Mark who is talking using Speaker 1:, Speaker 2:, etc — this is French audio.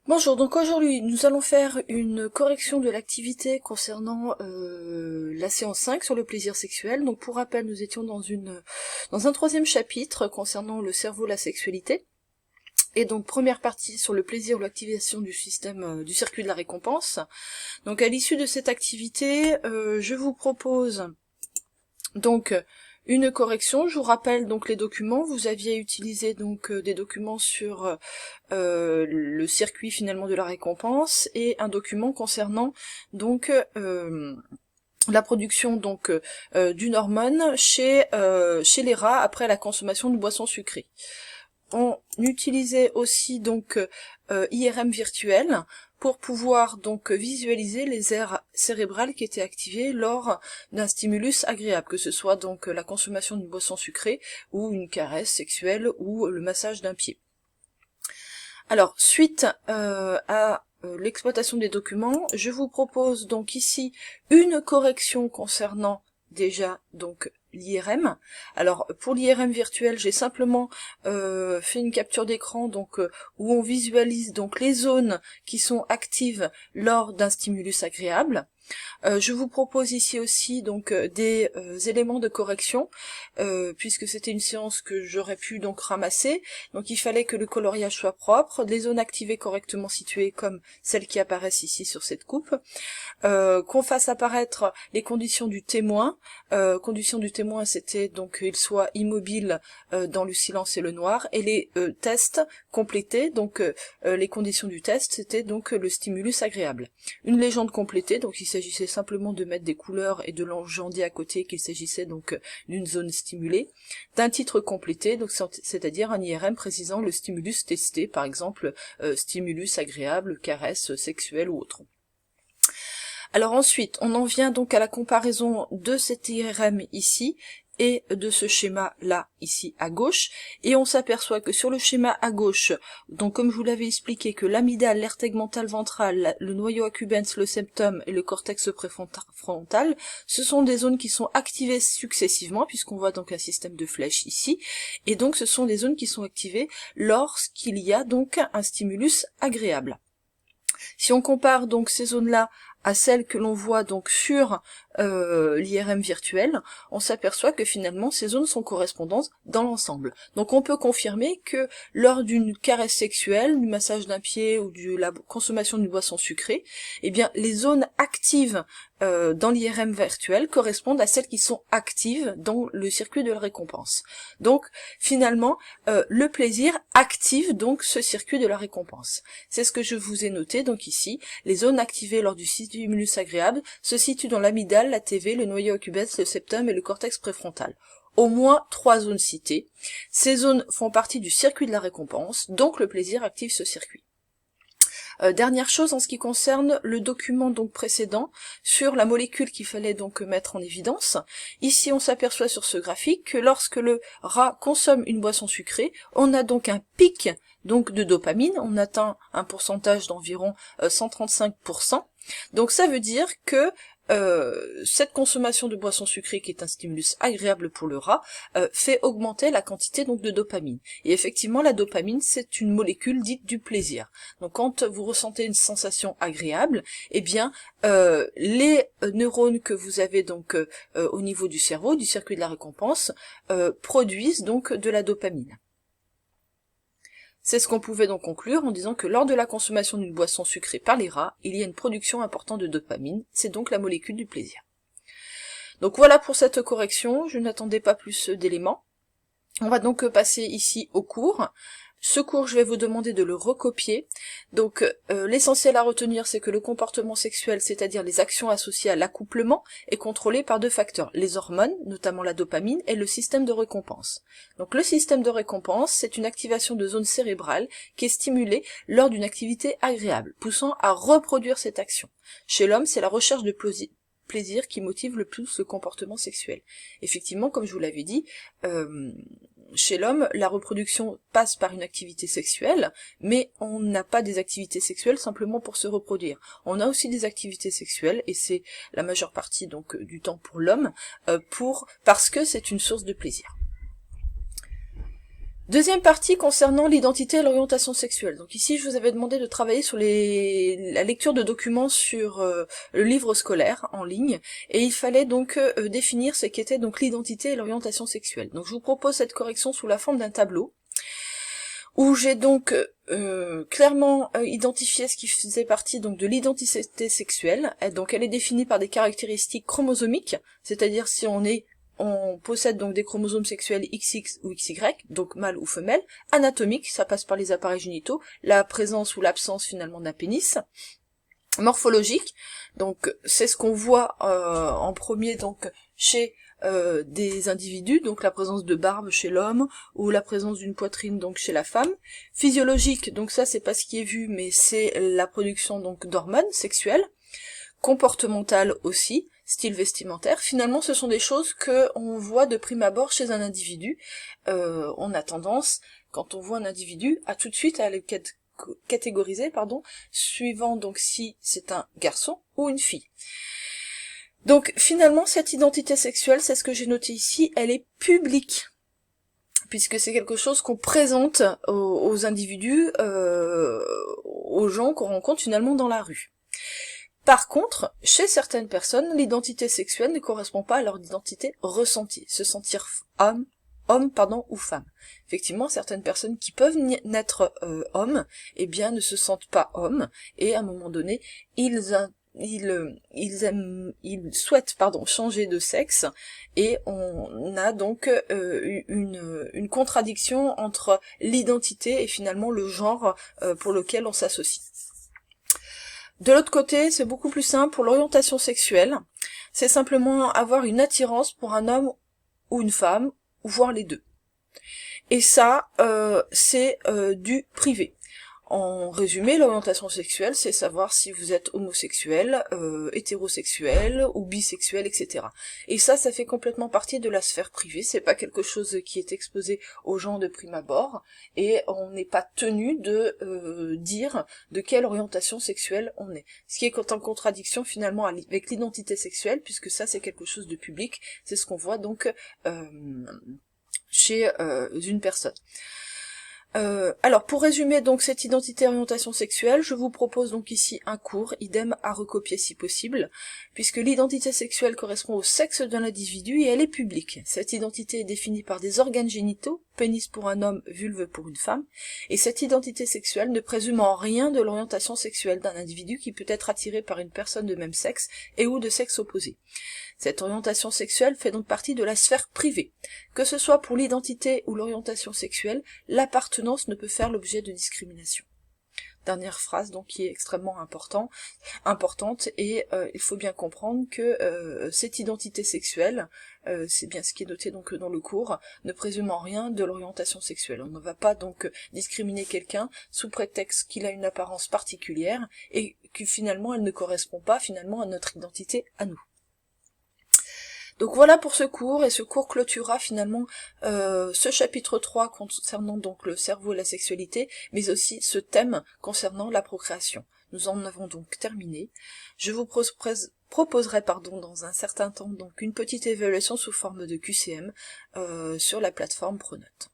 Speaker 1: Bonjour, donc aujourd'hui nous allons faire une correction de l'activité concernant la séance 5 sur le plaisir sexuel. Donc pour rappel, nous étions dans un troisième chapitre concernant le cerveau, la sexualité. Et donc première partie sur le plaisir ou l'activation du système du circuit de la récompense. Donc à l'issue de cette activité, je vous propose donc une correction. Je vous rappelle donc les documents. Vous aviez utilisé donc des documents sur le circuit finalement de la récompense et un document concernant donc la production donc d'une hormone chez les rats après la consommation de boissons sucrées. On utilisait aussi donc IRM virtuel pour pouvoir donc visualiser les aires cérébrales qui étaient activées lors d'un stimulus agréable, que ce soit donc la consommation d'une boisson sucrée ou une caresse sexuelle ou le massage d'un pied. Alors, suite à l'exploitation des documents, je vous propose donc ici une correction concernant déjà donc l'IRM. Alors pour l'IRM virtuel, j'ai simplement fait une capture d'écran donc où on visualise donc les zones qui sont actives lors d'un stimulus agréable. Je vous propose ici aussi donc des éléments de correction, puisque c'était une séance que j'aurais pu donc ramasser. Donc il fallait que le coloriage soit propre, les zones activées correctement situées comme celles qui apparaissent ici sur cette coupe, qu'on fasse apparaître les conditions du témoin. Conditions du témoin, c'était donc qu'il soit immobile dans le silence et le noir, et les tests complétés, donc les conditions du test, c'était donc le stimulus agréable. Une légende complétée, donc il s'agissait simplement de mettre des couleurs et de l'enjonder à côté, qu'il s'agissait donc d'une zone stimulée, d'un titre complété, donc c'est-à-dire un IRM précisant le stimulus testé, par exemple stimulus agréable, caresse sexuelle ou autre. Alors ensuite, on en vient donc à la comparaison de cet IRM ici et de ce schéma-là, ici à gauche, et on s'aperçoit que sur le schéma à gauche, donc comme je vous l'avais expliqué, que l'amygdale, l'aire tegmentale ventrale, le noyau accumbens, le septum et le cortex préfrontal, ce sont des zones qui sont activées successivement, puisqu'on voit donc un système de flèches ici, et donc ce sont des zones qui sont activées lorsqu'il y a donc un stimulus agréable. Si on compare donc ces zones-là à celles que l'on voit donc sur l'IRM virtuel, on s'aperçoit que finalement ces zones sont correspondantes dans l'ensemble. Donc on peut confirmer que lors d'une caresse sexuelle, du massage d'un pied ou de la consommation d'une boisson sucrée, eh bien les zones actives dans l'IRM virtuel correspondent à celles qui sont actives dans le circuit de la récompense. Donc finalement, le plaisir active donc ce circuit de la récompense. C'est ce que je vous ai noté donc ici. Les zones activées lors du stimulus agréable se situent dans l'amygdale, la TV, le noyau accumbens, le septum et le cortex préfrontal. Au moins 3 zones citées. Ces zones font partie du circuit de la récompense, donc le plaisir active ce circuit. Dernière chose en ce qui concerne le document donc précédent sur la molécule qu'il fallait donc mettre en évidence. Ici on s'aperçoit sur ce graphique que lorsque le rat consomme une boisson sucrée, on a donc un pic donc de dopamine, on atteint un pourcentage d'environ 135%. Donc ça veut dire que cette consommation de boissons sucrées, qui est un stimulus agréable pour le rat, fait augmenter la quantité donc de dopamine. Et effectivement, la dopamine, c'est une molécule dite du plaisir. Donc quand vous ressentez une sensation agréable, eh bien les neurones que vous avez donc au niveau du cerveau, du circuit de la récompense, produisent donc de la dopamine. C'est ce qu'on pouvait donc conclure en disant que lors de la consommation d'une boisson sucrée par les rats, il y a une production importante de dopamine, c'est donc la molécule du plaisir. Donc voilà pour cette correction, je n'attendais pas plus d'éléments. On va donc passer ici au cours. Ce cours, je vais vous demander de le recopier. Donc l'essentiel à retenir, c'est que le comportement sexuel, c'est-à-dire les actions associées à l'accouplement, est contrôlé par 2 facteurs, les hormones, notamment la dopamine, et le système de récompense. Donc le système de récompense, c'est une activation de zone cérébrale qui est stimulée lors d'une activité agréable, poussant à reproduire cette action. Chez l'homme, c'est la recherche de plaisir qui motive le plus le comportement sexuel. Effectivement, comme je vous l'avais dit, chez l'homme, la reproduction passe par une activité sexuelle, mais on n'a pas des activités sexuelles simplement pour se reproduire. On a aussi des activités sexuelles, et c'est la majeure partie donc du temps pour l'homme, parce que c'est une source de plaisir. Deuxième partie concernant l'identité et l'orientation sexuelle. Donc ici, je vous avais demandé de travailler sur la lecture de documents sur le livre scolaire en ligne, et il fallait donc définir ce qu'était donc l'identité et l'orientation sexuelle. Donc je vous propose cette correction sous la forme d'un tableau, où j'ai donc clairement identifié ce qui faisait partie donc de l'identité sexuelle. Donc elle est définie par des caractéristiques chromosomiques, c'est-à-dire si on possède donc des chromosomes sexuels XX ou XY, donc mâle ou femelle, anatomique, ça passe par les appareils génitaux, la présence ou l'absence finalement d'un pénis, morphologique, donc c'est ce qu'on voit en premier donc chez des individus, donc la présence de barbe chez l'homme, ou la présence d'une poitrine donc chez la femme. Physiologique, donc ça c'est pas ce qui est vu, mais c'est la production donc d'hormones sexuelles. Comportementale aussi, style vestimentaire. Finalement, ce sont des choses que on voit de prime abord chez un individu. On a tendance, quand on voit un individu, à tout de suite à le catégoriser, suivant donc si c'est un garçon ou une fille. Donc finalement, cette identité sexuelle, c'est ce que j'ai noté ici, elle est publique, puisque c'est quelque chose qu'on présente aux individus, aux gens qu'on rencontre finalement dans la rue. Par contre, chez certaines personnes, l'identité sexuelle ne correspond pas à leur identité ressentie, se sentir homme ou femme. Effectivement, certaines personnes qui peuvent naître hommes, eh bien, ne se sentent pas hommes, et à un moment donné, ils souhaitent changer de sexe, et on a donc une contradiction entre l'identité et finalement le genre pour lequel on s'associe. De l'autre côté, c'est beaucoup plus simple pour l'orientation sexuelle. C'est simplement avoir une attirance pour un homme ou une femme, ou voir les deux. Et ça, c'est du privé. En résumé, l'orientation sexuelle, c'est savoir si vous êtes homosexuel, hétérosexuel ou bisexuel, etc. Et ça fait complètement partie de la sphère privée, c'est pas quelque chose qui est exposé aux gens de prime abord, et on n'est pas tenu de dire de quelle orientation sexuelle on est. Ce qui est en contradiction finalement avec l'identité sexuelle, puisque ça c'est quelque chose de public, c'est ce qu'on voit donc chez une personne. Alors pour résumer donc cette identité et orientation sexuelle, je vous propose donc ici un cours, idem à recopier si possible, puisque l'identité sexuelle correspond au sexe d'un individu et elle est publique. Cette identité est définie par des organes génitaux, pénis pour un homme, vulve pour une femme, et cette identité sexuelle ne présume en rien de l'orientation sexuelle d'un individu qui peut être attiré par une personne de même sexe et ou de sexe opposé. Cette orientation sexuelle fait donc partie de la sphère privée. Que ce soit pour l'identité ou l'orientation sexuelle, l'appartenance ne peut faire l'objet de discrimination. Dernière phrase donc qui est extrêmement importante, et il faut bien comprendre que cette identité sexuelle, c'est bien ce qui est noté donc dans le cours, ne présume en rien de l'orientation sexuelle. On ne va pas donc discriminer quelqu'un sous prétexte qu'il a une apparence particulière et que finalement elle ne correspond pas finalement à notre identité à nous. Donc voilà pour ce cours, et ce cours clôturera finalement ce chapitre 3 concernant donc le cerveau et la sexualité, mais aussi ce thème concernant la procréation. Nous en avons donc terminé. Je vous proposerai dans un certain temps donc une petite évaluation sous forme de QCM sur la plateforme Pronote.